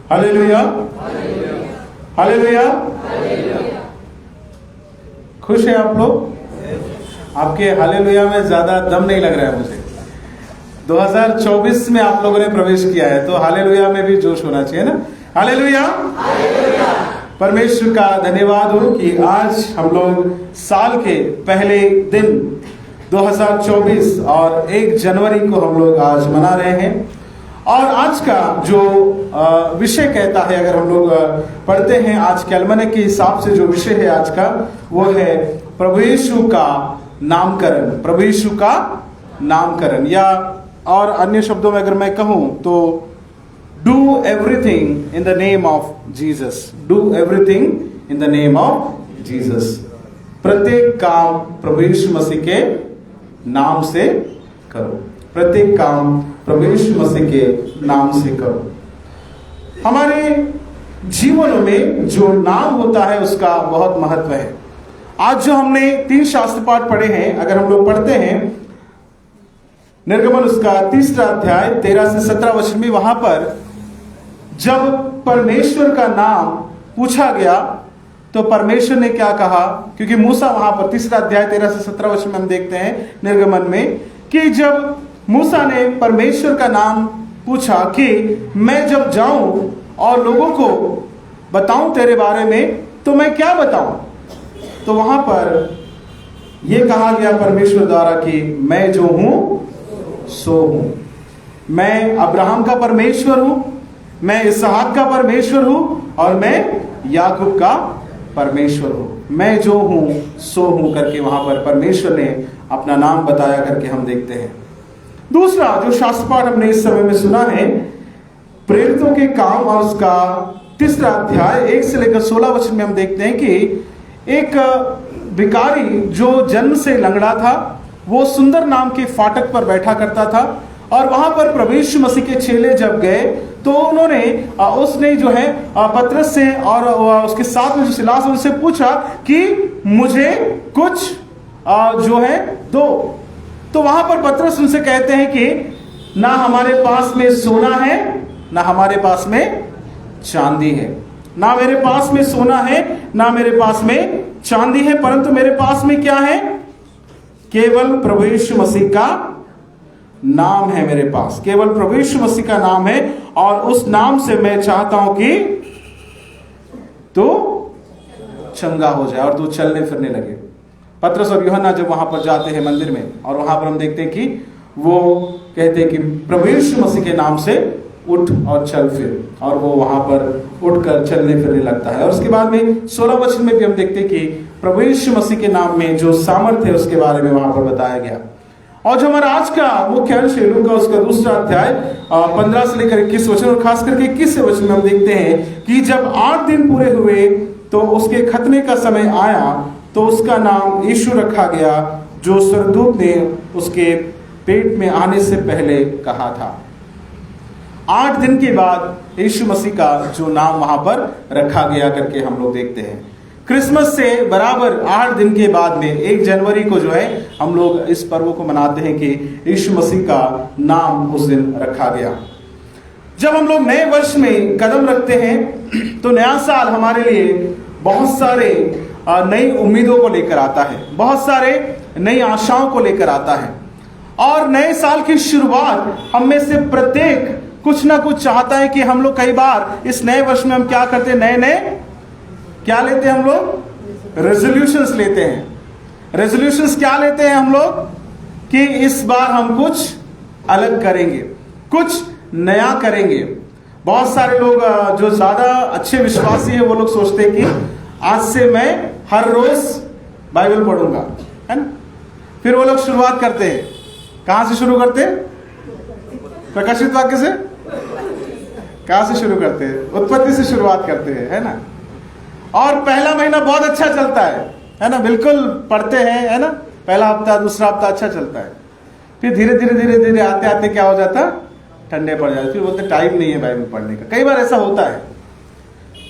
Hallelujah, hallelujah. खुश है आप लोग? आपके हालेलुया में ज्यादा दम नहीं लग रहा है मुझे। 2024 में आप लोगों ने प्रवेश किया है, तो हालेलुया में भी जोश होना चाहिए ना। हालेलुया। परमेश्वर का धन्यवाद हो कि आज हम लोग साल के पहले दिन 2024 और 1 जनवरी को हम लोग आज मना रहे हैं। और आज का जो विषय कहता है, अगर हम लोग पढ़ते हैं आज के अलमनक के हिसाब से जो विषय है आज का, वो है प्रभु यीशु का नामकरण। प्रभु यीशु का नामकरण, या और अन्य शब्दों में अगर मैं कहूं तो do everything in the name of Jesus. Do everything in the name of Jesus. प्रत्येक काम प्रभु यीशु मसीह के नाम से करो। प्रत्येक काम प्रभु यीशु मसीह के नाम से करो। हमारे जीवन में जो नाम होता है उसका बहुत महत्व है। आज जो हमने 3 शास्त्र पाठ पढ़े हैं, अगर हम लोग पढ़ते हैं निर्गमन उसका 3 अध्याय 13 से 17 वचन में, वहां पर जब परमेश्वर का नाम पूछा गया तो परमेश्वर ने क्या कहा, क्योंकि मूसा वहां पर 3 अध्याय 13 से 17 वचन में हम देखते हैं निर्गमन में कि जब मूसा ने परमेश्वर का नाम पूछा कि मैं जब जाऊं और लोगों को बताऊं तेरे बारे में तो मैं क्या बताऊं, तो वहां पर यह कहा गया परमेश्वर द्वारा कि मैं जो हूं सो हूं। मैं अब्राहम का परमेश्वर हूं, मैं इसहाक का परमेश्वर हूं और मैं याकूब का परमेश्वर हूं। मैं जो हूं सो हूं करके वहां पर परमेश्वर ने अपना नाम बताया करके हम देखते हैं। दूसरा जो शास्त्र पाठ हमने इस समय में सुना है, प्रेरितों के काम और उसका 3 अध्याय 1 से लेकर 16 वचन में हम देखते हैं कि एक भिखारी जो जन्म से लंगड़ा था, वो सुंदर नाम के फाटक पर बैठा करता था। और वहां पर प्रभु यीशु मसीह के चेले जब गए तो उसने जो है पतरस से और उसके साथ में जो सिलास उनसे पूछा कि मुझे कुछ जो है दो। तो वहां पर पतरस उनसे कहते हैं कि ना हमारे पास में सोना है, ना हमारे पास में चांदी है। ना मेरे पास में सोना है, ना मेरे पास में चांदी है, परंतु मेरे पास में क्या है? केवल प्रभु यीशु मसीह का नाम है। मेरे पास केवल प्रभु यीशु मसीह का नाम है और उस नाम से मैं चाहता हूं कि तू चंगा हो जाए और तू चलने फिरने लगे। पतरस और यूहन्ना जब वहां पर जाते हैं मंदिर में, और वहां पर हम देखते हैं कि वो कहते हैं कि प्रभु यीशु मसीह के नाम से उठ और चल फिर, और वो वहां पर उठकर चलने फिरने लगता है। और उसके बाद में 16 वचन में भी हम देखते हैं कि प्रभु यीशु मसीह के नाम में जो सामर्थ्य है उसके बारे में वहां पर बताया गया। और जो हमारा आज का मुख्य अंश है लूका उसका 2 अध्याय 15 से लेकर 21 वचन, और खास करके 21 वचन में हम देखते हैं कि जब 8 दिन पूरे हुए तो उसके खतने का समय आया, तो उसका नाम यीशु रखा गया, जो स्वर्गदूत ने उसके पेट में आने से पहले कहा था। 8 दिन के बाद यीशु मसीह का जो नाम वहां पर रखा गया करके हम लोग देखते हैं। क्रिसमस से बराबर 8 दिन के बाद में 1 जनवरी को जो है हम लोग इस पर्व को मनाते हैं कि यीशु मसीह का नाम उस दिन रखा गया। जब हम लोग नए वर्ष में कदम रखते हैं तो नया साल हमारे लिए बहुत सारे नई उम्मीदों को लेकर आता है, बहुत सारे नई आशाओं को लेकर आता है। और नए साल की शुरुआत हम में से प्रत्येक कुछ ना कुछ चाहता है कि हम लोग कई बार इस नए वर्ष में हम क्या करते हैं, नए क्या लेते हैं हम लोग? रेजोल्यूशंस लेते हैं। रेजोल्यूशंस क्या लेते हैं हम लोग? कि इस बार हम कुछ अलग करेंगे, कुछ नया करेंगे। बहुत सारे लोग जो ज्यादा अच्छे विश्वासी है वो लोग सोचते हैं कि आज से मैं हर रोज बाइबल पढ़ूंगा, है ना। फिर वो लोग शुरुआत करते हैं, कहां से शुरू करते हैं? प्रकाशित वाक्य से। कहां से शुरू करते हैं? उत्पत्ति से शुरुआत करते हैं, है ना। और पहला महीना बहुत अच्छा चलता है ना, बिल्कुल पढ़ते हैं, है ना। पहला हफ्ता, दूसरा हफ्ता अच्छा चलता है। फिर धीरे धीरे आते आते क्या हो जाता? ठंडे पड़ जाते। फिर बोलते टाइम नहीं है बाइबल पढ़ने का। कई बार ऐसा होता है।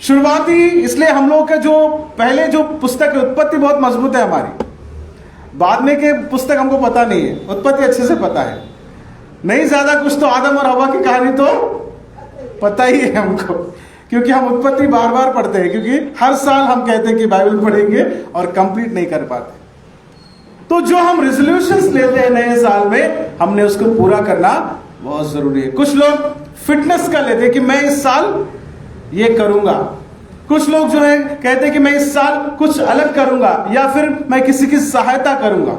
शुरुआती इसलिए हम लोग का जो पहले जो पुस्तक है उत्पत्ति बहुत मजबूत है हमारी। बाद में के पुस्तक हमको पता नहीं है, उत्पत्ति अच्छे से पता है। नहीं ज्यादा कुछ तो आदम और हवा की कहानी तो पता ही है हमको, क्योंकि हम उत्पत्ति बार बार पढ़ते हैं, क्योंकि हर साल हम कहते हैं कि बाइबल पढ़ेंगे और कंप्लीट नहीं कर पाते। तो जो हम रेजोल्यूशंस लेते हैं नए साल में, हमने उसको पूरा करना बहुत जरूरी है। कुछ लोग फिटनेस का लेते हैं कि मैं इस साल ये करूंगा, कुछ लोग जो है कहते हैं कि मैं इस साल कुछ अलग करूंगा, या फिर मैं किसी की सहायता करूंगा।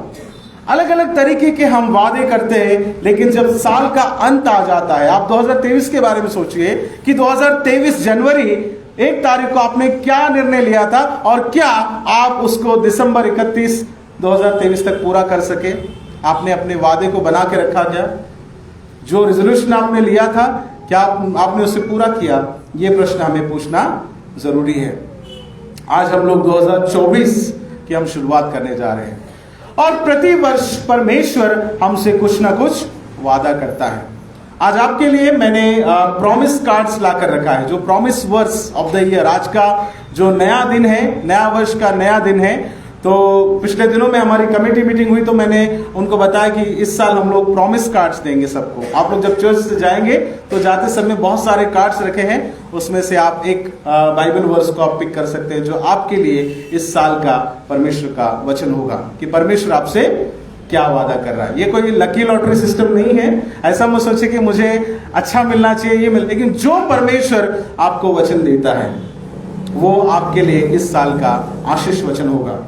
अलग अलग तरीके के हम वादे करते हैं, लेकिन जब साल का अंत आ जाता है, आप 2023 के बारे में सोचिए कि 2023 जनवरी 1 तारीख को आपने क्या निर्णय लिया था और क्या आप उसको दिसंबर 31 2023 तक पूरा कर सके? आपने अपने वादे को बना के रखा क्या? जो रेजोल्यूशन आपने लिया था, क्या आपने उसे पूरा किया? ये प्रश्न हमें पूछना जरूरी है। आज हम लोग 2024 की हम शुरुआत करने जा रहे हैं और प्रति वर्ष परमेश्वर हमसे कुछ ना कुछ वादा करता है। आज आपके लिए मैंने प्रॉमिस कार्ड्स लाकर रखा है, जो promise verse of the year. आज का जो नया दिन है, नया वर्ष का नया दिन है, तो पिछले दिनों में हमारी कमेटी मीटिंग हुई तो मैंने उनको बताया कि इस साल हम लोग प्रॉमिस कार्ड्स देंगे सबको। आप लोग जब चर्च से जाएंगे तो जाते समय बहुत सारे कार्ड्स रखे हैं, उसमें से आप एक बाइबल वर्स को आप पिक कर सकते हैं जो आपके लिए इस साल का परमेश्वर का वचन होगा कि परमेश्वर आपसे क्या वादा कर रहा है। ये कोई लकी लॉटरी सिस्टम नहीं है, ऐसा मत सोचिए कि मुझे अच्छा मिलना चाहिए ये मिल, लेकिन जो परमेश्वर आपको वचन देता है वो आपके लिए इस साल का आशीष वचन होगा।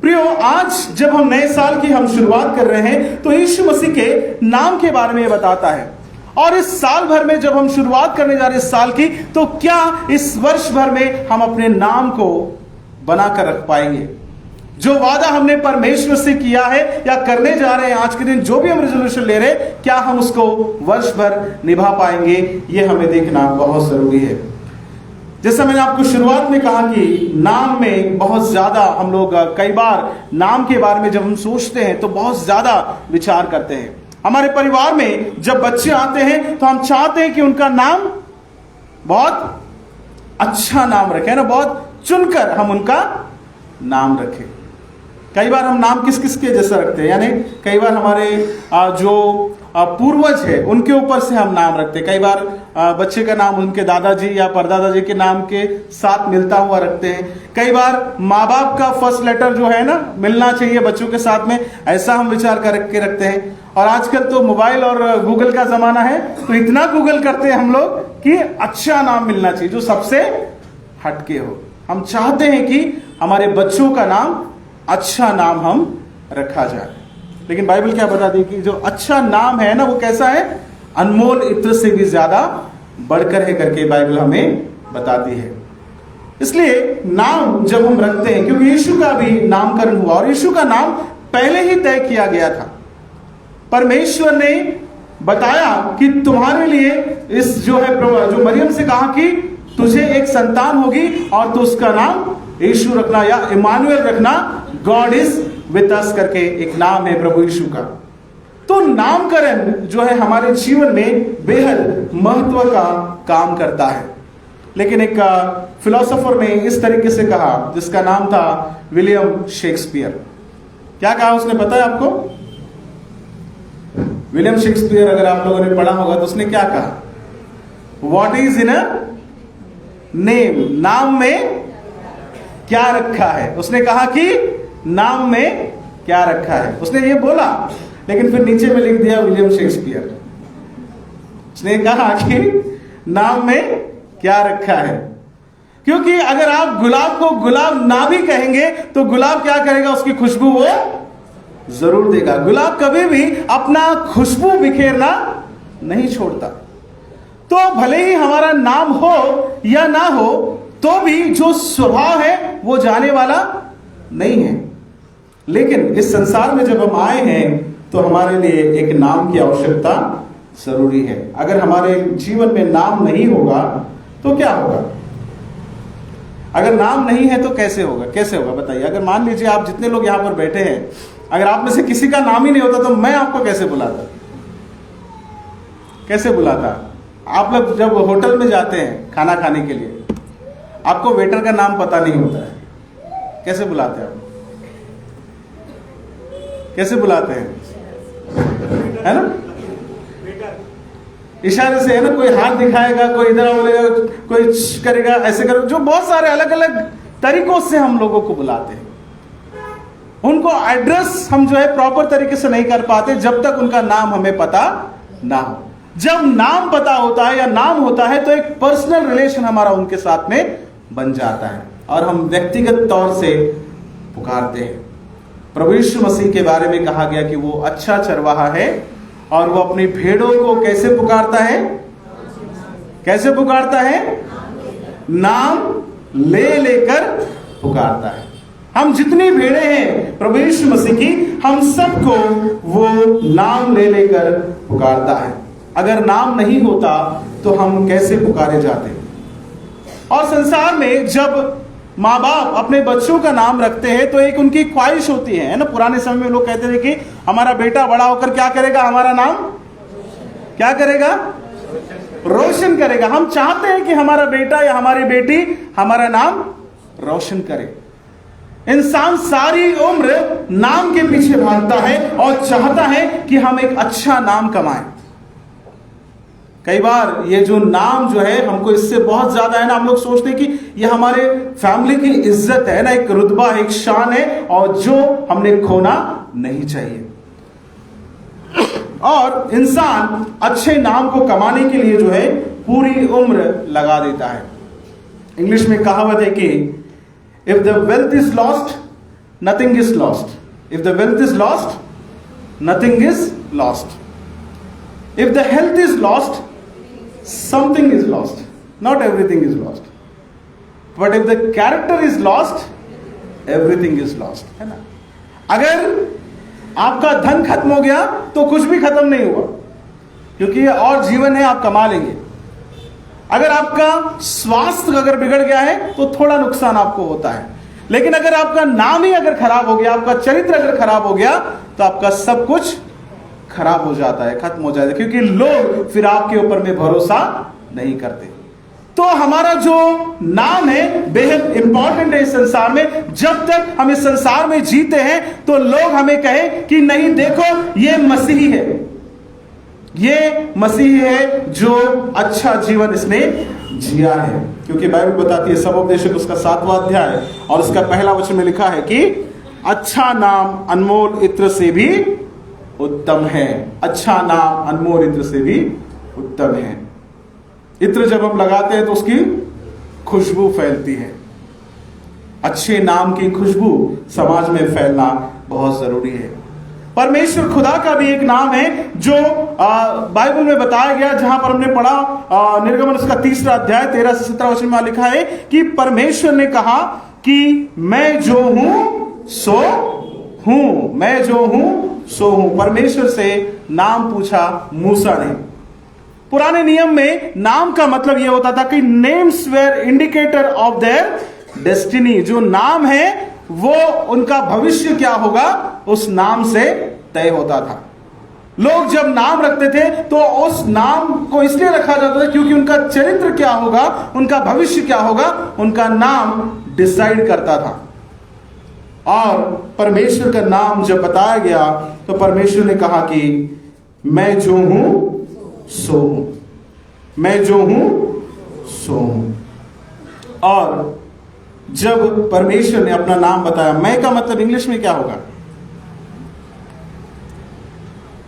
प्रियो, आज जब हम नए साल की हम शुरुआत कर रहे हैं तो यीशु मसीह के नाम के बारे में बताता है। और इस साल भर में जब हम शुरुआत करने जा रहे हैं इस साल की, तो क्या इस वर्ष भर में हम अपने नाम को बनाकर रख पाएंगे? जो वादा हमने परमेश्वर से किया है या करने जा रहे हैं आज के दिन, जो भी हम रेजोल्यूशन ले रहे हैं, क्या हम उसको वर्ष भर निभा पाएंगे? ये हमें देखना बहुत जरूरी है। जैसा मैंने आपको शुरुआत में कहा कि नाम में बहुत ज्यादा हम लोग कई बार नाम के बारे में जब हम सोचते हैं तो बहुत ज्यादा विचार करते हैं। हमारे परिवार में जब बच्चे आते हैं तो हम चाहते हैं कि उनका नाम बहुत अच्छा नाम रखें ना, बहुत चुनकर हम उनका नाम रखें। कई बार हम नाम किस किस के जैसा रखते हैं, यानी कई बार हमारे जो पूर्वज है उनके ऊपर से हम नाम रखते हैं। कई बार बच्चे का नाम उनके दादाजी या परदादाजी के नाम के साथ मिलता हुआ रखते हैं। कई बार माँ बाप का फर्स्ट लेटर जो है ना मिलना चाहिए बच्चों के साथ में, ऐसा हम विचार करके रखते हैं। और आजकल तो मोबाइल और गूगल का जमाना है, तो इतना गूगल करते हैं हम लोग कि अच्छा नाम मिलना चाहिए जो सबसे हटके हो। हम चाहते हैं कि हमारे बच्चों का नाम अच्छा नाम हम रखा जाए, लेकिन बाइबल क्या बताती है कि जो अच्छा नाम है ना वो कैसा है? अनमोल इत्र से भी ज्यादा बढ़कर है करके बाइबल हमें बताती है। इसलिए नाम जब हम रखते हैं, क्योंकि यीशु का भी नामकरण हुआ और यीशु का नाम पहले ही तय किया गया था। परमेश्वर ने बताया कि तुम्हारे लिए इस जो है जो मरियम से कहा कि तुझे एक संतान होगी और तो उसका नाम यीशु रखना या इमानुएल रखना, गॉड इज विद अस करके एक नाम है प्रभु यीशु का। तो नामकरण जो है हमारे जीवन में बेहद महत्व का काम करता है। लेकिन एक फिलोसोफर ने इस तरीके से कहा, जिसका नाम था विलियम शेक्सपियर। क्या कहा उसने, पता है आपको? विलियम शेक्सपियर अगर आप लोगों ने पढ़ा होगा तो उसने क्या कहा? What is in a name, नाम में क्या रखा है। उसने कहा कि नाम में क्या रखा है, उसने ये बोला, लेकिन फिर नीचे में लिख दिया विलियम शेक्सपियर। उसने कहा कि नाम में क्या रखा है, क्योंकि अगर आप गुलाब को गुलाब ना भी कहेंगे तो गुलाब क्या करेगा? उसकी खुशबू वो जरूर देगा। गुलाब कभी भी अपना खुशबू बिखेरना नहीं छोड़ता। तो भले ही हमारा नाम हो या ना हो, तो भी जो स्वभाव है वो जाने वाला नहीं है। लेकिन इस संसार में जब हम आए हैं तो हमारे लिए एक नाम की आवश्यकता जरूरी है। अगर हमारे जीवन में नाम नहीं होगा तो क्या होगा? अगर नाम नहीं है तो कैसे होगा? कैसे होगा बताइए। अगर मान लीजिए आप जितने लोग यहां पर बैठे हैं, अगर आप में से किसी का नाम ही नहीं होता तो मैं आपको कैसे बुलाता? कैसे बुलाता? आप लोग जब होटल में जाते हैं खाना खाने के लिए, आपको वेटर का नाम पता नहीं होता है, कैसे बुलाते हैं आप? कैसे बुलाते हैं, है ना? इशारे से, है ना, कोई हाथ दिखाएगा, कोई इधर बोलेगा, कोई करेगा, ऐसे करेगा, जो बहुत सारे अलग अलग तरीकों से हम लोगों को बुलाते हैं। उनको एड्रेस हम जो है प्रॉपर तरीके से नहीं कर पाते जब तक उनका नाम हमें पता ना हो। जब नाम पता होता है या नाम होता है तो एक पर्सनल रिलेशन हमारा उनके साथ में बन जाता है और हम व्यक्तिगत तौर से पुकारते हैं। प्रभु यीशु मसीह के बारे में कहा गया कि वो अच्छा चरवाहा है और वो अपनी भेड़ों को कैसे पुकारता है? कैसे पुकारता है? नाम ले लेकर पुकारता है। हम जितनी भेड़ें हैं प्रभु यीशु मसीह की, हम सबको वो नाम ले लेकर पुकारता है। अगर नाम नहीं होता तो हम कैसे पुकारे जाते? और संसार में जब माँ बाप अपने बच्चों का नाम रखते हैं तो एक उनकी ख्वाहिश होती है ना। पुराने समय में लोग कहते थे कि हमारा बेटा बड़ा होकर क्या करेगा? हमारा नाम क्या करेगा? रोशन करेगा। हम चाहते हैं कि हमारा बेटा या हमारी बेटी हमारा नाम रोशन करे। इंसान सारी उम्र नाम के पीछे भागता है और चाहता है कि हम एक अच्छा नाम कमाएं। कई बार ये जो नाम जो है हमको इससे बहुत ज्यादा है ना, हम लोग सोचते हैं कि ये हमारे फैमिली की इज्जत है ना, एक रुतबा, एक शान है और जो हमने खोना नहीं चाहिए। और इंसान अच्छे नाम को कमाने के लिए जो है पूरी उम्र लगा देता है। इंग्लिश में कहावत है कि if the wealth is lost nothing is lost, if the wealth is lost nothing is lost, if the health is lost something is lost, not everything is lost, but if the character is lost everything is lost, है ना। अगर आपका धन खत्म हो गया तो कुछ भी खत्म नहीं हुआ, क्योंकि ये और जीवन है, आप कमा लेंगे। अगर आपका स्वास्थ्य अगर बिगड़ गया है तो थोड़ा नुकसान आपको होता है, लेकिन अगर आपका नाम ही अगर खराब हो गया, आपका चरित्र अगर खराब हो गया तो आपका सब कुछ खराब हो जाता है, खत्म हो जाता है, क्योंकि लोग फिर आपके ऊपर में भरोसा नहीं करते। तो हमारा जो नाम है बेहद इंपॉर्टेंट है इस संसार में। जब तक हम इस संसार में जीते हैं तो लोग हमें कहें कि नहीं देखो ये मसीही है, ये मसीही है जो अच्छा जीवन इसने जिया है। क्योंकि बाइबल बताती है, सबोपदेशक उसका 7वां अध्याय और उसका पहला वचन में लिखा है कि अच्छा नाम अनमोल इत्र से भी उत्तम है। अच्छा नाम अनमोल इत्र से भी उत्तम है। इत्र जब हम लगाते हैं तो उसकी खुशबू फैलती है। अच्छे नाम की खुशबू समाज में फैलना बहुत जरूरी है। परमेश्वर खुदा का भी एक नाम है जो बाइबल में बताया गया, जहां पर हमने पढ़ा निर्गमन उसका 3 अध्याय 13 से 17 वचन में लिखा है कि परमेश्वर ने कहा कि मैं जो हूं सो हूं, मैं जो हूं सो हूं। परमेश्वर से नाम पूछा मूसा ने। पुराने नियम में नाम का मतलब यह होता था कि names were indicator of their destiny. जो नाम है वो उनका भविष्य क्या होगा उस नाम से तय होता था। लोग जब नाम रखते थे तो उस नाम को इसलिए रखा जाता था क्योंकि उनका चरित्र क्या होगा, उनका भविष्य क्या होगा, उनका नाम डिसाइड करता था। और परमेश्वर का नाम जब बताया गया तो परमेश्वर ने कहा कि मैं जो हूं सो हूं, मैं जो हूं सो हूं। और जब परमेश्वर ने अपना नाम बताया, मैं का मतलब इंग्लिश में क्या होगा?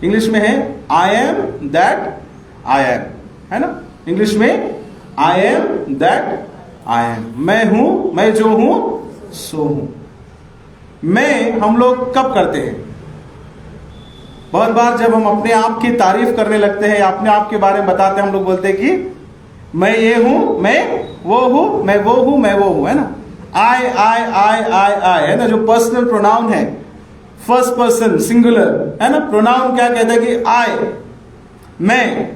इंग्लिश में है I am that I am, है ना। इंग्लिश में I am that I am, मैं हूं, मैं जो हूं सो हूं। मैं हम लोग कब करते हैं? बहुत बार जब हम अपने आप की तारीफ करने लगते हैं, अपने आप के बारे में बताते हैं, हम लोग बोलते हैं कि मैं ये हूं, मैं वो हूं, मैं वो हूं, मैं वो हूं, है ना। आई आई आई आई आई, है ना, जो पर्सनल प्रोनाउन है, फर्स्ट पर्सन सिंगुलर, है ना। प्रोनाउन क्या कहता है कि आई, मैं।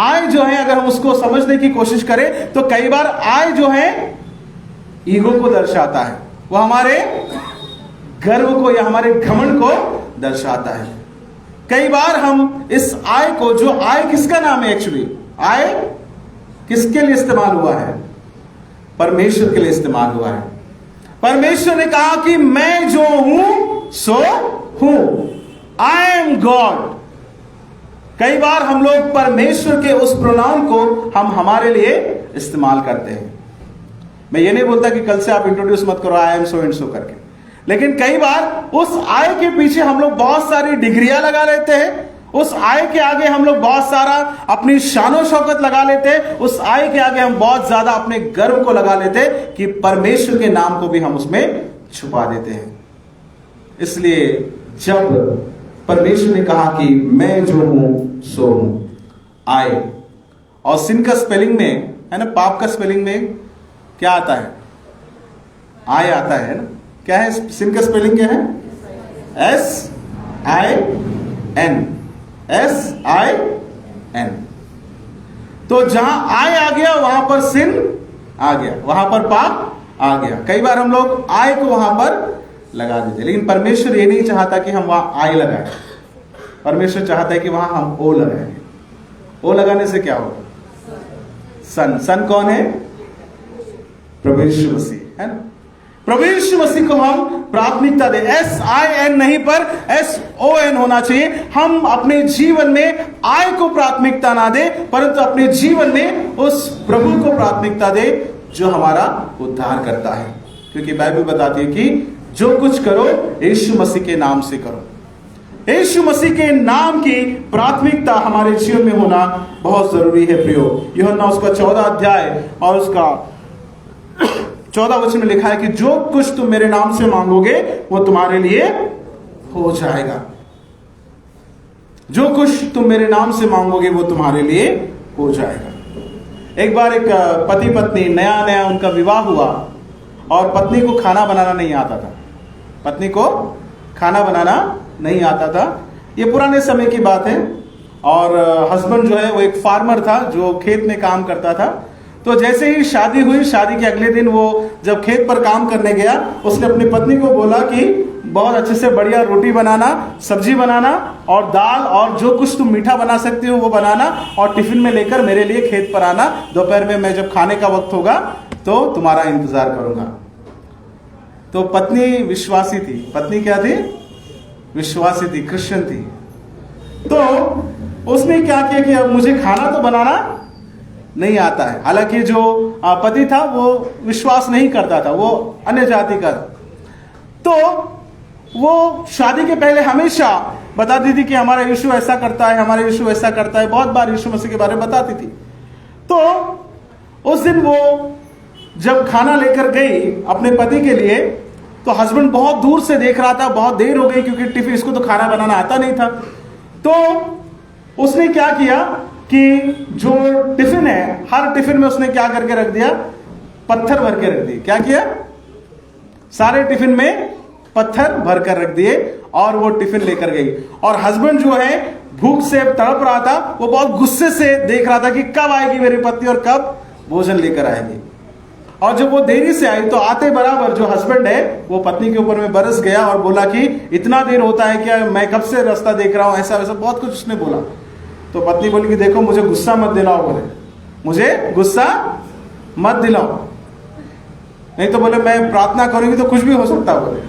आई जो है अगर हम उसको समझने की कोशिश करें तो कई बार आई जो है ईगो को दर्शाता है, वो हमारे गर्व को या हमारे घमंड को दर्शाता है। कई बार हम इस आई को, जो आई किसका नाम है एक्चुअली, आई किसके लिए इस्तेमाल हुआ है? परमेश्वर के लिए इस्तेमाल हुआ है। परमेश्वर ने कहा कि मैं जो हूं सो हूं, आई एम गॉड। कई बार हम लोग परमेश्वर के उस प्रोनाउन को हम हमारे लिए इस्तेमाल करते हैं। मैं ये नहीं बोलता कि कल से आप इंट्रोड्यूस मत करो I am so and so करके, लेकिन कई बार उस आय के पीछे हम लोग बहुत सारी डिग्रियां लगा लेते हैं, उस आय के आगे हम लोग बहुत सारा अपनी शानो शौकत लगा लेते हैं, उस आय के आगे हम बहुत ज्यादा अपने गर्व को लगा लेते हैं कि परमेश्वर के नाम को भी हम उसमें छुपा देते हैं। इसलिए जब परमेश्वर ने कहा कि मैं जो हूं सो हूं, आय, और सिन का स्पेलिंग में है ना, पाप का स्पेलिंग में क्या आता है? आय आता है ना। क्या है सिन का स्पेलिंग? क्या है? SIN, SIN। तो जहां आय आ गया वहां पर सिन आ गया, वहां पर पाप आ गया। कई बार हम लोग आय को वहां पर लगा देते, लेकिन परमेश्वर ये नहीं चाहता कि हम वहां आय लगाएं। परमेश्वर चाहता है कि वहां हम ओ लगाएं। ओ लगाने से क्या होगा? सन। सन कौन है? प्रभु यीशु मसीह, है ना। प्रभु यीशु मसीह को हम प्राथमिकता दें। SIN नहीं पर SON होना चाहिए। हम अपने जीवन में आय को प्राथमिकता ना दें, परंतु अपने जीवन में उस प्रभु को प्राथमिकता दें जो हमारा उद्धार करता है। क्योंकि बाइबल बताती है कि जो कुछ करो यीशु मसीह के नाम से करो। यीशु मसीह के नाम की प्राथमिकता हमारे जीवन में होना बहुत जरूरी है प्रियो। यूहन्ना उसका 14 अध्याय और उसका 14 वचन में लिखा है कि जो कुछ तुम मेरे नाम से मांगोगे वो तुम्हारे लिए हो जाएगा। जो कुछ तुम मेरे नाम से मांगोगे वो तुम्हारे लिए हो जाएगा। एक बार एक पति पत्नी, नया नया उनका विवाह हुआ और पत्नी को खाना बनाना नहीं आता था। पत्नी को खाना बनाना नहीं आता था। ये पुराने समय की बात है। और हस्बैंड जो है वो एक फार्मर था जो खेत में काम करता था। तो जैसे ही शादी हुई, शादी के अगले दिन वो जब खेत पर काम करने गया, उसने अपनी पत्नी को बोला कि बहुत अच्छे से बढ़िया रोटी बनाना, सब्जी बनाना और दाल और जो कुछ तुम मीठा बना सकती हो वो बनाना और टिफिन में लेकर मेरे लिए खेत पर आना। दोपहर में मैं जब खाने का वक्त होगा तो तुम्हारा इंतजार करूंगा। तो पत्नी विश्वासी थी। पत्नी क्या थी? विश्वासी थी, क्रिश्चियन थी। तो उसने क्या किया कि अब मुझे खाना तो बनाना नहीं आता है। हालांकि जो पति था वो विश्वास नहीं करता था, वो अन्य जाति का। तो वो शादी के पहले हमेशा बताती थी कि हमारा यीशु ऐसा करता है, हमारा यीशु ऐसा करता है। बहुत बार यीशु मसीह के बारे में बताती थी। तो उस दिन वो जब खाना लेकर गई अपने पति के लिए, तो हस्बैंड बहुत दूर से देख रहा था। बहुत देर हो गई क्योंकि टिफिन, इसको तो खाना बनाना आता नहीं था। तो उसने क्या किया कि जो टिफिन है, हर टिफिन में उसने क्या करके रख दिया? पत्थर भर के रख दिए। क्या किया? सारे टिफिन में पत्थर भर कर रख दिए और वो टिफिन लेकर गई। और हस्बैंड जो है भूख से तड़प रहा था। वो बहुत गुस्से से देख रहा था कि कब आएगी मेरी पत्नी और कब भोजन लेकर आएगी। और जब वो देरी से आई तो आते बराबर जो हस्बैंड है वो पत्नी के ऊपर में बरस गया और बोला कि इतना देर होता है क्या, मैं कब से रास्ता देख रहा हूं, ऐसा वैसा बहुत कुछ उसने बोला। तो पत्नी बोली कि देखो मुझे गुस्सा मत दिलाओ, बोले मुझे गुस्सा मत दिलाओ, नहीं तो बोले मैं प्रार्थना करूंगी तो कुछ भी हो सकता बोले।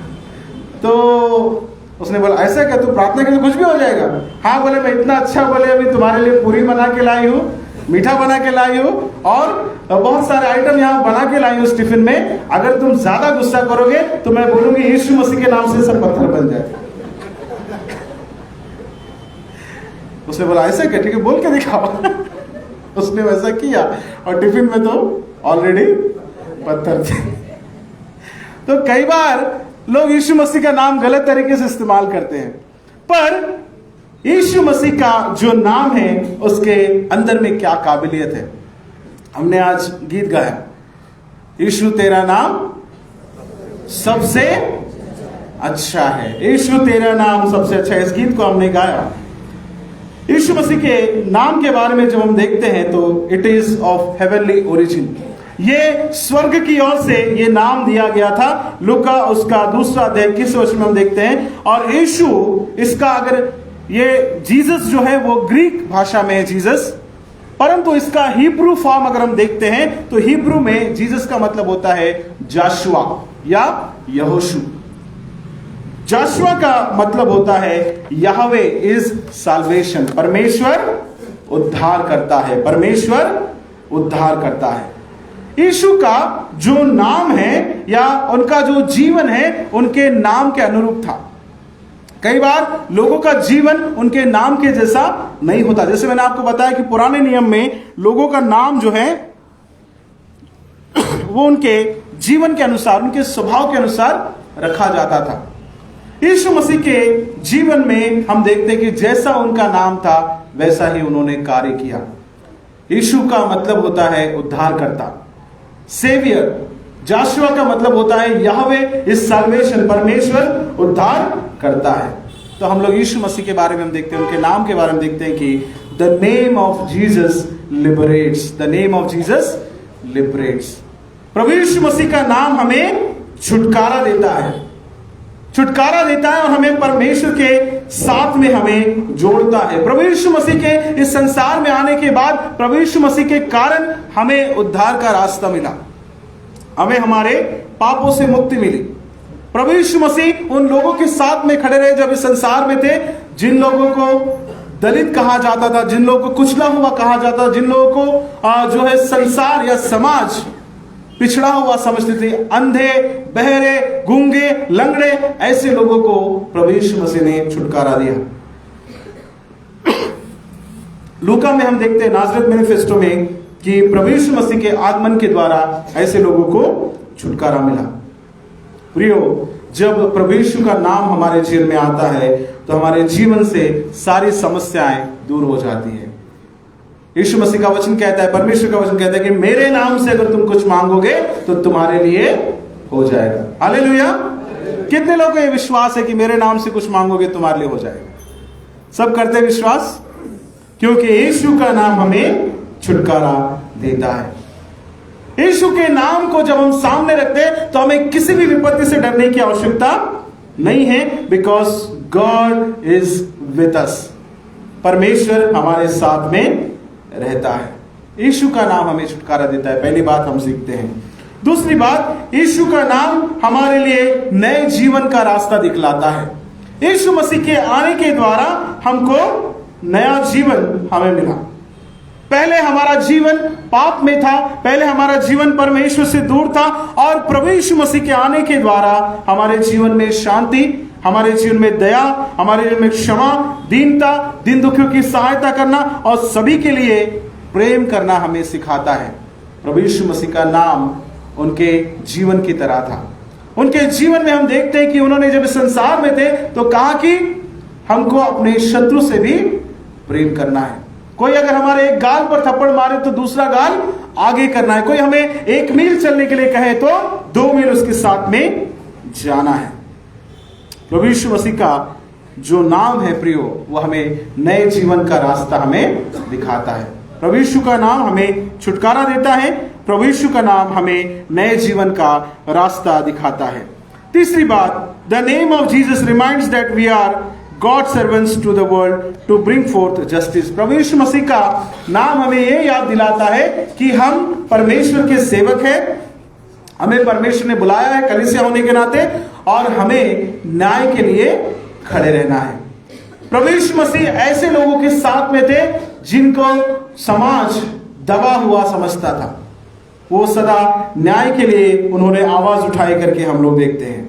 तो उसने बोला ऐसा क्या, तू प्रार्थना की तो कुछ भी हो जाएगा? हाँ बोले मैं इतना अच्छा, बोले अभी तुम्हारे लिए पूरी बना के लाई हूँ, मीठा बना के लाई हूँ और बहुत सारे आइटम यहाँ बना के लाई हूँ उस टिफिन में। अगर तुम ज्यादा गुस्सा करोगे तो मैं बोलूंगी यीशु मसीह के नाम से सब पत्थर बन जाए। उसने बोला ऐसा क्या, ठीक है बोल के दिखाओ। उसने वैसा किया और टिफिन में तो ऑलरेडी पत्थर थे। तो कई बार लोग यीशु मसीह का नाम गलत तरीके से इस्तेमाल करते हैं, पर यीशु मसीह का जो नाम है उसके अंदर में क्या काबिलियत है। हमने आज गीत गाया, यीशु तेरा नाम सबसे अच्छा है, यीशु तेरा नाम सबसे अच्छा है। इस गीत को हमने गाया। यीशु मसीह के नाम के बारे में जब हम देखते हैं तो it is of heavenly origin. ये स्वर्ग की ओर से ये नाम दिया गया था। लूका उसका 2 अध्याय 21 वचन में हम देखते हैं। और यीशु इसका, अगर ये जीसस जो है वो ग्रीक भाषा में है जीसस, परंतु इसका हिब्रू फॉर्म अगर हम देखते हैं तो हिब्रू में जीसस का मतलब होता है जाशुआ या यहोशू। जाशुआ का मतलब होता है याहवे इज साल्वेशन, परमेश्वर उद्धार करता है, परमेश्वर उद्धार करता है। यीशु का जो नाम है या उनका जो जीवन है उनके नाम के अनुरूप था। कई बार लोगों का जीवन उनके नाम के जैसा नहीं होता। जैसे मैंने आपको बताया कि पुराने नियम में लोगों का नाम जो है वो उनके जीवन के अनुसार, उनके स्वभाव के अनुसार रखा जाता था। यीशु मसीह के जीवन में हम देखते हैं कि जैसा उनका नाम था वैसा ही उन्होंने कार्य किया। यीशु का मतलब होता है उद्धारकर्ता, सेवियर। जाशुआ का मतलब होता है याहवे इज साल्वेशन, परमेश्वर उद्धार करता है। तो हम लोग यीशु मसीह के बारे में हम देखते हैं, उनके नाम के बारे में देखते हैं कि the name of Jesus liberates, the name of Jesus liberates. प्रभु यीशु मसीह का नाम हमें छुटकारा देता है, छुटकारा देता है और हमें परमेश्वर के साथ में हमें जोड़ता है। प्रभु यीशु मसीह के इस संसार में आने के बाद प्रभु यीशु मसीह के कारण हमें उद्धार का रास्ता मिला, हमें हमारे पापों से मुक्ति मिली। प्रभु यीशु मसीह उन लोगों के साथ में खड़े रहे जब इस संसार में थे, जिन लोगों को दलित कहा जाता था, जिन लोगों को कुचला हुआ कहा जाता था, जिन लोगों को जो है संसार या समाज पिछड़ा हुआ समझते थे, अंधे, बहरे, गूंगे, लंगड़े, ऐसे लोगों को प्रभु यीशु मसीह ने छुटकारा दिया। लूका में हम देखते हैं नाज़रेत मैनिफेस्टो में कि प्रभु यीशु मसीह के आगमन के द्वारा ऐसे लोगों को छुटकारा मिला। प्रियो, जब प्रभु यीशु का नाम हमारे जीवन में आता है तो हमारे जीवन से सारी समस्याएं दूर हो जाती है। यीशु मसीह का वचन कहता है, परमेश्वर का वचन कहता है कि मेरे नाम से अगर तुम कुछ मांगोगे तो तुम्हारे लिए हो जाएगा। हालेलुया। कितने लोगों को यह विश्वास है कि मेरे नाम से कुछ मांगोगे तुम्हारे लिए हो जाएगा? सब करते हैं विश्वास, क्योंकि यीशु का नाम हमें छुटकारा देता है। यीशु के नाम को जब हम सामने रखते हैं तो हमें किसी भी विपत्ति से डरने की आवश्यकता नहीं है, because God is with us. परमेश्वर हमारे साथ में रहता है। यीशु का नाम हमें छुटकारा देता है, पहली बात हम सीखते हैं। दूसरी बात, यीशु का नाम हमारे लिए नए जीवन का रास्ता दिखलाता है। यीशु मसीह के आने के द्वारा हमको नया जीवन हमें मिला। पहले हमारा जीवन पाप में था, पहले हमारा जीवन परमेश्वर से दूर था, और प्रभु यीशु मसीह के आने के द्वारा हमारे जीवन में शांति, हमारे जीवन में दया, हमारे जीवन में क्षमा, दीनता, दीन दुखियों की सहायता करना और सभी के लिए प्रेम करना हमें सिखाता है। प्रभु यीशु मसीह का नाम उनके जीवन की तरह था। उनके जीवन में हम देखते हैं कि उन्होंने जब इस संसार में थे तो कहा कि हमको अपने शत्रु से भी प्रेम करना है। कोई अगर हमारे एक गाल पर थप्पड़ मारे तो दूसरा गाल आगे करना है। कोई हमें 1 मील चलने के लिए कहे तो 2 मील उसके साथ में जाना है। प्रभु यीशु मसीह का जो नाम है प्रियो, वो हमें नए जीवन का रास्ता हमें दिखाता है। प्रभु यीशु का नाम हमें छुटकारा देता है, प्रभु यीशु का नाम हमें नए जीवन का रास्ता दिखाता है। तीसरी बात, the name of Jesus reminds that we are God servants to the world to bring forth justice. प्रभु यीशु मसीह का नाम हमें यह याद दिलाता है कि हम परमेश्वर के सेवक हैं, हमें परमेश्वर ने बुलाया है कलीसिया होने के नाते, और हमें न्याय के लिए खड़े रहना है। प्रभु यीशु मसीह ऐसे लोगों के साथ में थे जिनको समाज दबा हुआ समझता था। वो सदा न्याय के लिए उन्होंने आवाज उठाई करके हम लोग देखते हैं।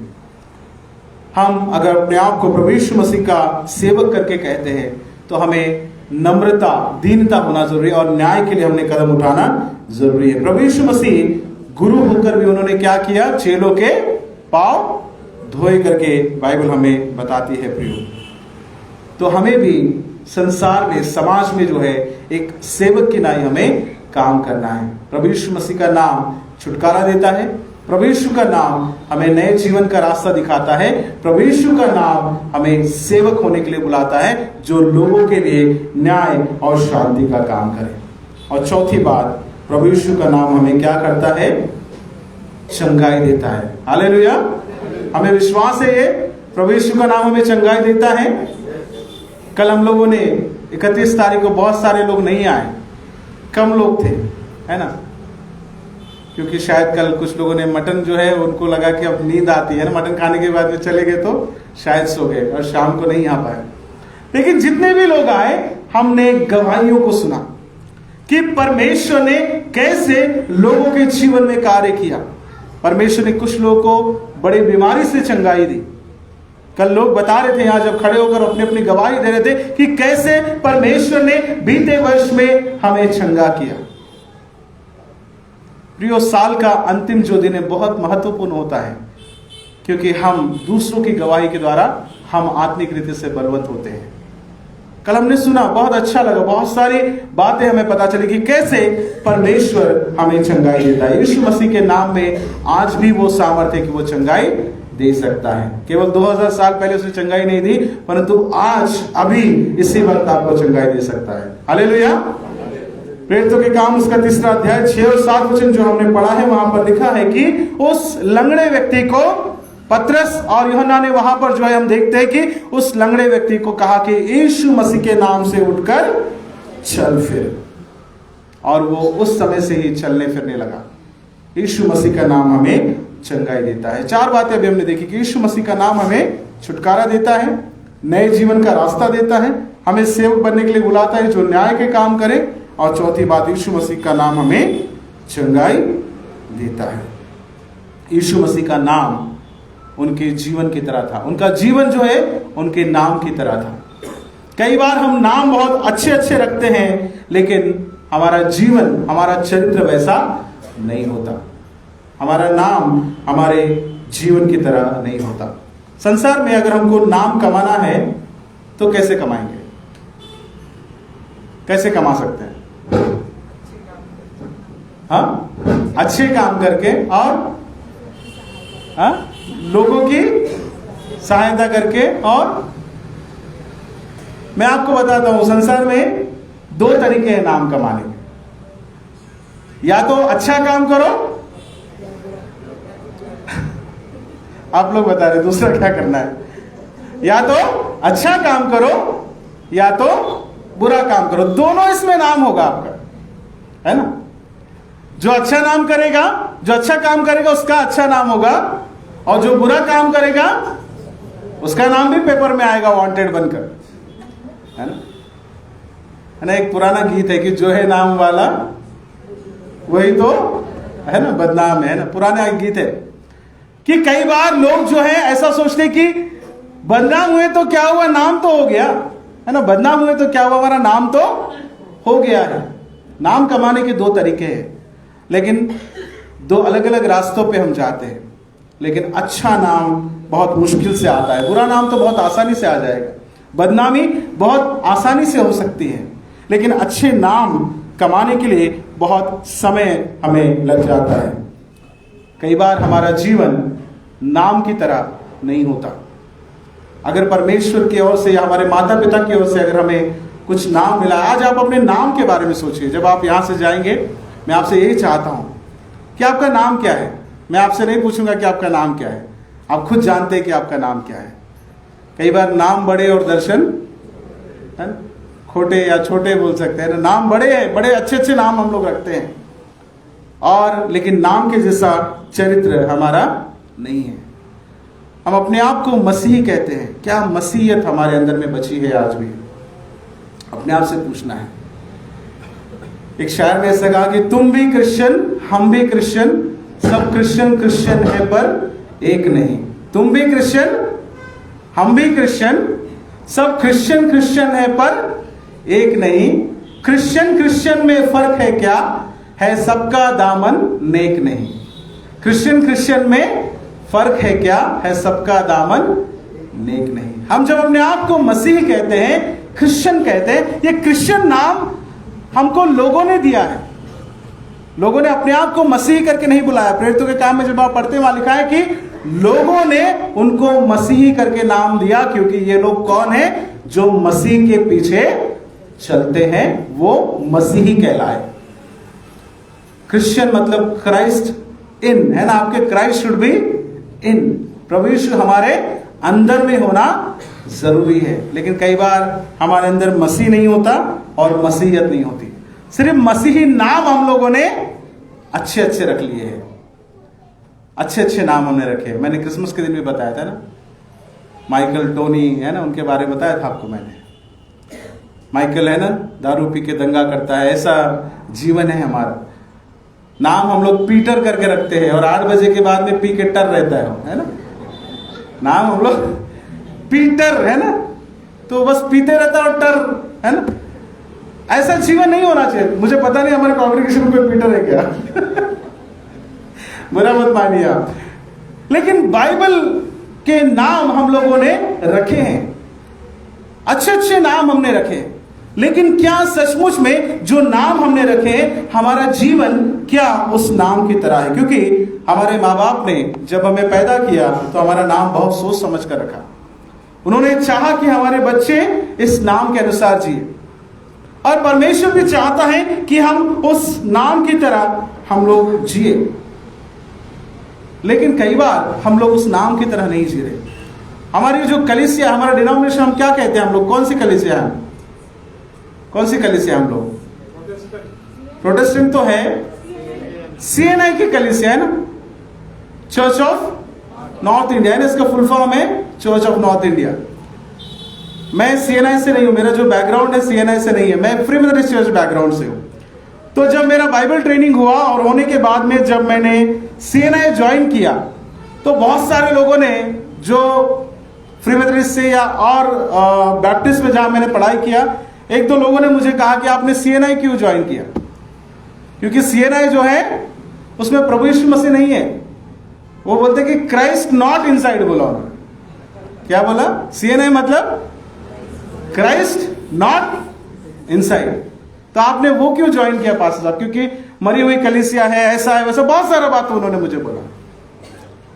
हम अगर अपने आप को प्रभु यीशु मसीह का सेवक करके कहते हैं तो हमें नम्रता, दीनता होना जरूरी है, और न्याय के लिए हमने कदम उठाना जरूरी है। प्रभु यीशु मसीह गुरु होकर भी उन्होंने क्या किया? चेलों के पांव धोए करके बाइबल हमें बताती है प्रियो। तो हमें भी संसार में, समाज में जो है एक सेवक की नाई हमें काम करना है। प्रभु यीशु मसीह का नाम छुटकारा देता है, प्रभु यीशु का नाम हमें नए जीवन का रास्ता दिखाता है, प्रभु यीशु का नाम हमें सेवक होने के लिए बुलाता है जो लोगों के लिए न्याय और शांति का काम करे। और चौथी बात, प्रभु यीशु का नाम हमें क्या करता है? चंगाई देता है। हालेलुया। हमें विश्वास है ये प्रभु यीशु का नाम हमें चंगाई देता है। कल हम लोगों ने 31 तारीख को बहुत सारे लोग नहीं आए, कम लोग थे, है ना। क्योंकि शायद कल कुछ लोगों ने मटन जो है उनको लगा कि अब नींद आती है ना, मटन खाने के बाद में चले गए तो शायद सो गए और शाम को नहीं आ पाए। लेकिन जितने भी लोग आए, हमने गवाहियों को सुना कि परमेश्वर ने कैसे लोगों के जीवन में कार्य किया। परमेश्वर ने कुछ लोगों को बड़ी बीमारी से चंगाई दी। कल लोग बता रहे थे यहाँ जब खड़े होकर अपनी अपनी गवाही दे रहे थे कि कैसे परमेश्वर ने बीते वर्ष में हमें चंगा किया। प्रियो, साल का अंतिम जो दिन है बहुत महत्वपूर्ण होता है, क्योंकि हम दूसरों की गवाही के द्वारा हम आत्मिक रीति से बलवंत होते हैं। कल हमने सुना, बहुत अच्छा लगा, बहुत सारी बातें हमें पता चली कि कैसे परमेश्वर हमें चंगाई देता है। यीशु मसीह के नाम में आज भी वो सामर्थ्य है कि वो चंगाई दे सकता है। केवल 2000 साल पहले उसने चंगाई नहीं दी, परंतु आज अभी इसी वक्त आपको चंगाई दे सकता है। हालेलुया। प्रेरितों के काम उसका 3 अध्याय 6 और 7 वचन जो हमने पढ़ा है, वहां पर लिखा है कि उस लंगड़े व्यक्ति को पतरस और यूहन्ना ने वहां पर जो है हम देखते हैं कि उस लंगड़े व्यक्ति को कहा कि यीशु मसीह के नाम से उठकर चल फिर, और वो उस समय से ही चलने फिरने लगा। यीशु मसीह का नाम हमें चंगाई देता है। 4 बातें अभी हमने देखी कि यीशु मसीह का नाम हमें छुटकारा देता है, नए जीवन का रास्ता देता है, हमें सेवक बनने के लिए बुलाता है जो न्याय के काम करे, और चौथी बात, यीशु मसीह का नाम हमें चंगाई देता है। यीशु मसीह का नाम उनके जीवन की तरह था, उनका जीवन जो है उनके नाम की तरह था। कई बार हम नाम बहुत अच्छे अच्छे रखते हैं, लेकिन हमारा जीवन, हमारा चरित्र वैसा नहीं होता। हमारा नाम हमारे जीवन की तरह नहीं होता। संसार में अगर हमको नाम कमाना है तो कैसे कमाएंगे? कैसे कमा सकते हैं? हाँ, अच्छे काम करके और हाँ, लोगों की सहायता करके। और मैं आपको बताता हूं, संसार में 2 तरीके हैं नाम कमाने के। या तो अच्छा काम करो, आप लोग बता रहे दूसरा क्या करना है, या तो अच्छा काम करो या तो बुरा काम करो, दोनों इसमें नाम होगा आपका, है ना। जो अच्छा नाम करेगा, जो अच्छा काम करेगा उसका अच्छा नाम होगा, और जो बुरा काम करेगा उसका नाम भी पेपर में आएगा वांटेड बनकर, है ना। है ना, एक पुराना गीत है कि जो है नाम वाला वही तो है ना बदनाम है ना, पुराना एक गीत है कि कई बार लोग जो है ऐसा सोचते कि बदनाम हुए तो क्या हुआ, नाम तो हो गया, है ना। बदनाम हुए तो क्या हुआ, हमारा नाम तो हो गया है। नाम कमाने के 2 तरीके हैं, लेकिन 2 अलग अलग रास्तों पे हम जाते हैं। लेकिन अच्छा नाम बहुत मुश्किल से आता है, बुरा नाम तो बहुत आसानी से आ जाएगा, बदनामी बहुत आसानी से हो सकती है, लेकिन अच्छे नाम कमाने के लिए बहुत समय हमें लग जाता है। कई बार हमारा जीवन नाम की तरह नहीं होता। अगर परमेश्वर की ओर से या हमारे माता पिता की ओर से अगर हमें कुछ नाम मिला, आज आप अपने नाम के बारे में सोचिए। जब आप यहां से जाएंगे, मैं आपसे यही चाहता हूं कि आपका नाम क्या है। मैं आपसे नहीं पूछूंगा कि आपका नाम क्या है, आप खुद जानते हैं कि आपका नाम क्या है। कई बार नाम बड़े और दर्शन है ना, खोटे या छोटे बोल सकते हैं ना। नाम बड़े हैं, बड़े अच्छे अच्छे नाम हम लोग रखते हैं, और लेकिन नाम के जैसा चरित्र हमारा नहीं है। हम अपने आप को मसीही कहते हैं, क्या मसीहियत हमारे अंदर में बची है आज भी? अपने आप से पूछना है। एक शायर ने ऐसा कहा कि तुम भी क्रिश्चियन, हम भी क्रिश्चियन, सब क्रिश्चियन क्रिश्चियन है पर एक नहीं। तुम भी क्रिश्चियन, हम भी क्रिश्चियन, सब क्रिश्चियन क्रिश्चियन है पर एक नहीं। क्रिश्चियन क्रिश्चियन में फर्क है क्या, है सबका दामन नेक नहीं। क्रिश्चियन क्रिश्चियन में फर्क है क्या, है सबका दामन नेक नहीं। हम जब अपने आप को मसीह कहते हैं, क्रिश्चियन कहते हैं, ये क्रिश्चियन नाम हमको लोगों ने दिया है। लोगों ने अपने आप को मसीह करके नहीं बुलाया। प्रेरितों के काम में जब आप पढ़ते हैं, वहां लिखा है कि लोगों ने उनको मसीही करके नाम दिया, क्योंकि ये लोग कौन है, जो मसीह के पीछे चलते हैं, वो मसीही कहलाए। क्रिश्चियन मतलब क्राइस्ट इन, है ना। आपके क्राइस्ट शुड बी इन, प्रभु यीशु हमारे अंदर में होना जरूरी है। लेकिन कई बार हमारे अंदर मसीह नहीं होता और मसीहियत नहीं होती। सिर्फ मसीही नाम हम लोगों ने अच्छे अच्छे रख लिए हैं, अच्छे अच्छे नाम हमने रखे। मैंने क्रिसमस के दिन भी बताया था ना, माइकल, टोनी है ना, उनके बारे में बताया था आपको मैंने। माइकल है ना, दारू पी के दंगा करता है, ऐसा जीवन है हमारा। नाम हम लोग पीटर करके रखते हैं और 8 बजे के बाद में पी के टर रहता है ना। नाम हम लोग पीटर है ना, तो बस पीते रहता है और टर है ना। ऐसा जीवन नहीं होना चाहिए। मुझे पता नहीं हमारे कॉन्ग्रेगेशन में कोई पीटर है क्या बुरा मत मानिए आप। लेकिन बाइबल के नाम हम लोगों ने रखे हैं, अच्छे अच्छे नाम हमने रखे। लेकिन क्या सचमुच में जो नाम हमने रखे हमारा जीवन क्या उस नाम की तरह है? क्योंकि हमारे माँ बाप ने जब हमें पैदा किया तो हमारा नाम बहुत सोच समझ कर रखा। उन्होंने चाहा कि हमारे बच्चे इस नाम के अनुसार जिए, और परमेश्वर भी चाहता है कि हम उस नाम की तरह हम लोग जिए। लेकिन कई बार हम लोग उस नाम की तरह नहीं जी रहे। हमारी जो कलीसिया, हमारा डिनोमिनेशन, हम क्या कहते हैं? हम लोग कौन सी कलीसिया है? कौन सी कलीसिया हम लोग? प्रोटेस्टेंट तो है, सीएनआई की कलीसिया है ना, चर्च ऑफ नॉर्थ इंडिया है ना, इसका फुल फॉर्म है चर्च ऑफ नॉर्थ इंडिया। मैं सीएनआई से नहीं हूं, मेरा जो बैकग्राउंड है सीएनआई से नहीं है, मैं फ्री मेथोडिस्ट चर्च बैकग्राउंड से हूं। तो जब मेरा बाइबल ट्रेनिंग हुआ और होने के बाद में जब मैंने सीएनआई ज्वाइन किया, तो बहुत सारे लोगों ने जो फ्री मेथोडिस्ट से या और बैप्टिस्ट में जहां मैंने पढ़ाई किया, 1-2 लोगों ने मुझे कहा कि आपने सीएनआई क्यों ज्वाइन किया? क्योंकि सीएनआई जो है उसमें प्रभु यीशु मसीह नहीं है। वो बोलते कि क्राइस्ट नॉट इनसाइड बोला उन्होंने। क्या बोला? सीएनआई मतलब क्राइस्ट नॉट इनसाइड। तो आपने वो क्यों ज्वाइन किया पास्टर साहब? क्योंकि मरी हुई कलीसिया है, ऐसा है वैसा, बहुत सारा बात उन्होंने मुझे बोला।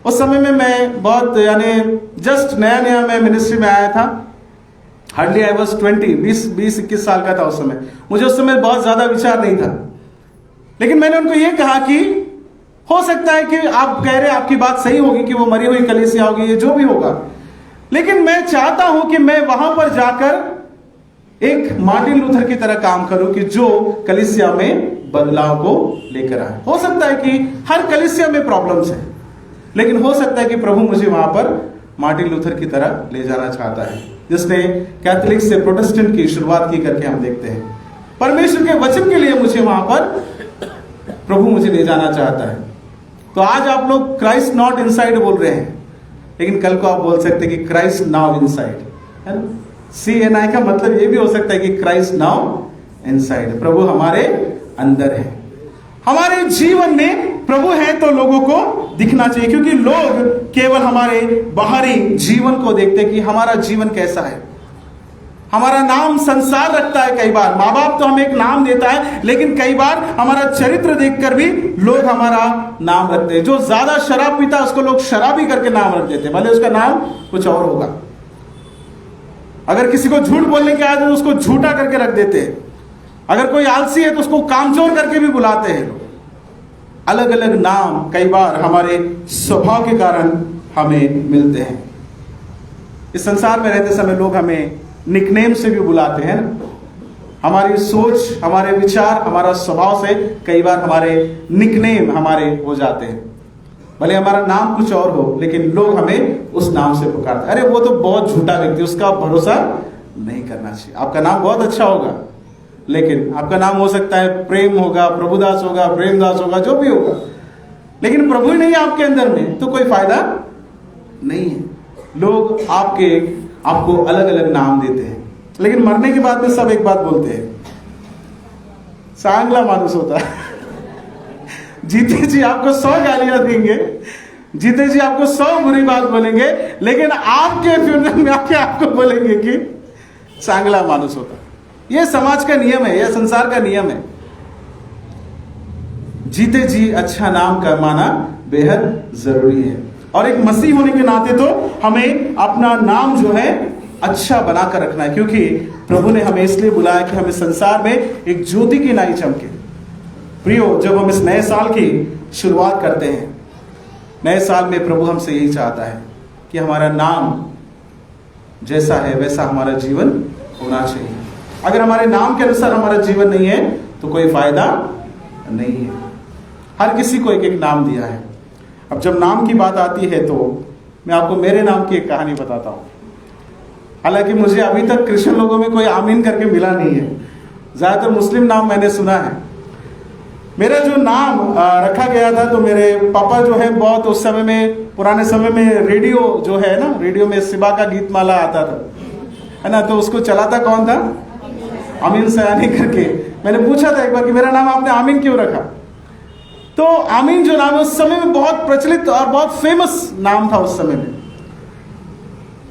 उस समय में मैं बहुत, यानी जस्ट नया नया मैं मिनिस्ट्री में आया था। हार्डली आई वॉज 20-21 साल का था उस समय। मुझे उस समय बहुत ज्यादा विचार नहीं था। लेकिन मैंने उनको ये कहा कि हो सकता है कि आप कह रहे हैं, आपकी बात सही होगी कि वो मरी हुई कलीसिया होगी, ये जो भी होगा, लेकिन मैं चाहता हूं कि मैं वहां पर जाकर एक मार्टिन लूथर की तरह काम करूं कि जो कलीसिया में बदलाव को लेकर आए। हो सकता है कि हर कलीसिया में प्रॉब्लम्स है, लेकिन हो सकता है कि प्रभु मुझे वहां पर मार्टिन लूथर की तरह ले जाना चाहता है, जिसने कैथोलिक से प्रोटेस्टेंट की शुरुआत की करके हम देखते हैं। परमेश्वर के वचन के लिए मुझे वहां पर प्रभु मुझे ले जाना चाहता है। तो आज आप लोग क्राइस्ट नॉट इनसाइड बोल रहे हैं, लेकिन कल को आप बोल सकते हैं कि क्राइस्ट नाउ इनसाइड, है ना। सीएनआई का मतलब ये भी हो सकता है कि क्राइस्ट नाउ इनसाइड, प्रभु हमारे अंदर है। हमारे जीवन में प्रभु है तो लोगों को दिखना चाहिए, क्योंकि लोग केवल हमारे बाहरी जीवन को देखते हैं कि हमारा जीवन कैसा है। हमारा नाम संसार रखता है। कई बार माँ बाप तो हमें एक नाम देता है, लेकिन कई बार हमारा चरित्र देखकर भी लोग हमारा नाम रखते हैं। जो ज्यादा शराब पीता है उसको लोग शराबी करके नाम रख देते हैं, भले उसका नाम कुछ और होगा। अगर किसी को झूठ बोलने की आदत है तो उसको झूठा करके रख देते हैं। अगर कोई आलसी है तो उसको कामचोर करके भी बुलाते हैं लोग। अलग अलग नाम कई बार हमारे स्वभाव के कारण हमें मिलते हैं। इस संसार में रहते समय लोग हमें निकनेम से भी बुलाते हैं ना। हमारी सोच, हमारे विचार, हमारा स्वभाव से कई बार हमारे निकनेम हमारे हो जाते हैं। भले हमारा नाम कुछ और हो, लेकिन लोग हमें उस नाम से पुकारते हैं। अरे वो तो बहुत झूठा व्यक्ति, उसका भरोसा नहीं करना चाहिए। आपका नाम बहुत अच्छा होगा, लेकिन आपका नाम हो सकता है प्रेम होगा, प्रभुदास होगा, प्रेमदास होगा, जो भी होगा, लेकिन प्रभु ही नहीं है आपके अंदर में, तो कोई फायदा नहीं है। लोग आपको अलग अलग नाम देते हैं, लेकिन मरने के बाद में सब एक बात बोलते हैं, सांगला मानुस होता है। जीते जी आपको 100 गालियां देंगे, जीते जी आपको 100 बुरी बात बोलेंगे, लेकिन आपके फ्यूनरल में आके आपको बोलेंगे कि सांगला मानुस होता। यह समाज का नियम है, यह संसार का नियम है। जीते जी अच्छा नाम कमाना बेहद जरूरी है, और एक मसीह होने के नाते तो हमें अपना नाम जो है अच्छा बनाकर रखना है, क्योंकि प्रभु ने हमें इसलिए बुलाया कि हम इस संसार में एक ज्योति की नाई चमके। प्रियो, जब हम इस नए साल की शुरुआत करते हैं, नए साल में प्रभु हमसे यही चाहता है कि हमारा नाम जैसा है वैसा हमारा जीवन होना चाहिए। अगर हमारे नाम के अनुसार हमारा जीवन नहीं है तो कोई फायदा नहीं है। हर किसी को एक एक नाम दिया है। अब जब नाम की बात आती है तो मैं आपको मेरे नाम की एक कहानी बताता हूँ। हालांकि मुझे अभी तक क्रिश्चियन लोगों में कोई आमीन करके मिला नहीं है, ज़्यादातर मुस्लिम नाम मैंने सुना है। मेरा जो नाम रखा गया था, तो मेरे पापा जो है बहुत उस समय में, पुराने समय में रेडियो जो है ना, रेडियो में शिबा का गीत माला आता था, है ना, तो उसको चलाता कौन था? आमीन सयानी करके। मैंने पूछा था एक बार कि मेरा नाम आपने आमीन क्यों रखा? तो आमीन जो नाम है उस समय में बहुत प्रचलित और बहुत फेमस नाम था उस समय में।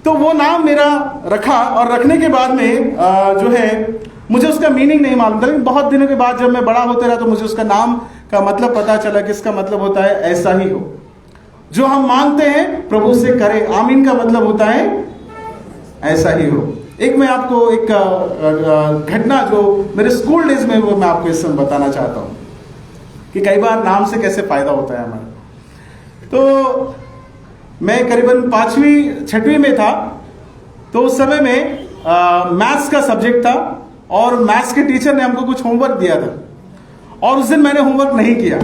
तो वो नाम मेरा रखा, और रखने के बाद में जो है मुझे उसका मीनिंग नहीं मालूम था, लेकिन बहुत दिनों के बाद जब मैं बड़ा होते रहा तो मुझे उसका नाम का मतलब पता चला कि इसका मतलब होता है ऐसा ही हो। जो हम मांगते हैं प्रभु से करें, आमीन का मतलब होता है ऐसा ही हो। एक मैं आपको एक घटना जो मेरे स्कूल डेज में, वो मैं आपको इस समय बताना चाहता हूँ कि कई बार नाम से कैसे फायदा होता है हमारा। तो मैं करीबन 5वीं 6वीं में था, तो उस समय में मैथ्स का सब्जेक्ट था, और मैथ्स के टीचर ने हमको कुछ होमवर्क दिया था, और उस दिन मैंने होमवर्क नहीं किया,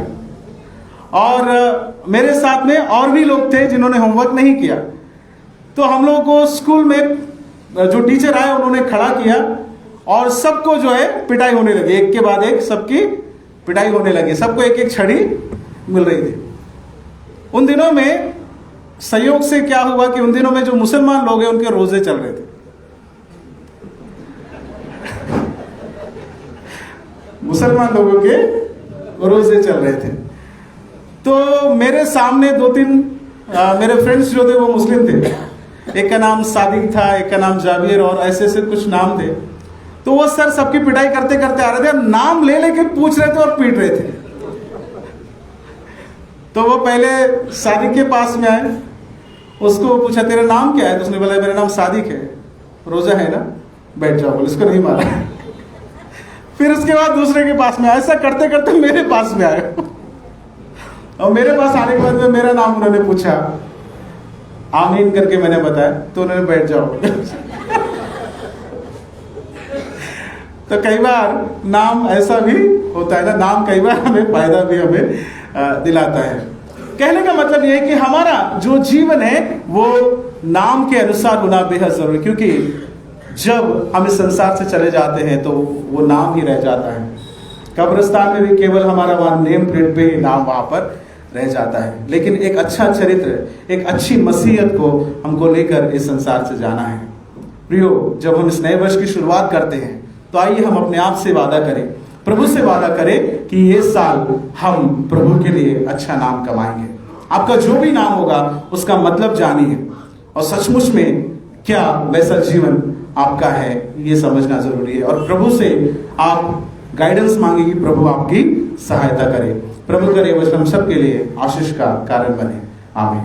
और मेरे साथ में और भी लोग थे जिन्होंने होमवर्क नहीं किया। तो हम लोगों को स्कूल में जो टीचर आए उन्होंने खड़ा किया, और सबको जो है पिटाई होने लगी, एक के बाद एक सबकी पिटाई होने लगी, सबको एक एक छड़ी मिल रही थी। उन दिनों में संयोग से क्या हुआ कि उन दिनों में जो मुसलमान लोग हैं उनके रोजे चल रहे थे। मुसलमान लोगों के रोजे चल रहे थे। तो मेरे सामने 2-3 मेरे फ्रेंड्स जो थे वो मुस्लिम थे। एक का नाम सादिक था, एक का नाम जाविर, और ऐसे ऐसे कुछ नाम थे। तो वो सर सबकी पिटाई करते करते आ रहे थे, नाम ले लेके पूछ रहे थे और पीट रहे थे। तो वो पहले सादिक के पास में आए, उसको पूछा तेरा नाम क्या है? तो उसने बोला मेरा नाम सादिक है, रोजा है ना, बैठ जाओ, बोले इसको नहीं मारा। फिर उसके बाद दूसरे के पास में, ऐसा करते करते मेरे पास में आए, और मेरे पास आने के बाद में मेरा नाम उन्होंने पूछा, आमीन करके मैंने बताया, तो उन्होंने बैठ जाओ। तो कई बार नाम ऐसा भी होता है ना, नाम कई बार हमें फायदा भी हमें दिलाता है। कहने का मतलब यह है कि हमारा जो जीवन है वो नाम के अनुसार होना बेहद जरूरी, क्योंकि जब हम इस संसार से चले जाते हैं तो वो नाम ही रह जाता है। कब्रिस्तान में भी केवल हमारा वहां नेम प्लेट पे ही नाम वहां पर रह जाता है, लेकिन एक अच्छा चरित्र, एक अच्छी मसीहत को हमको लेकर इस संसार से जाना है। प्रियो, जब हम इस नए वर्ष की शुरुआत करते हैं तो आइए हम अपने आप से वादा करें, प्रभु से वादा करें कि ये साल हम प्रभु के लिए अच्छा नाम कमाएंगे। आपका जो भी नाम होगा उसका मतलब जानिए, और सचमुच में क्या वैसा जीवन आपका है ये समझना जरूरी है। और प्रभु से आप गाइडेंस मांगे कि प्रभु आपकी सहायता करे। प्रभु करे वचन हम सबके लिए आशीष का कारण बने। आमीन।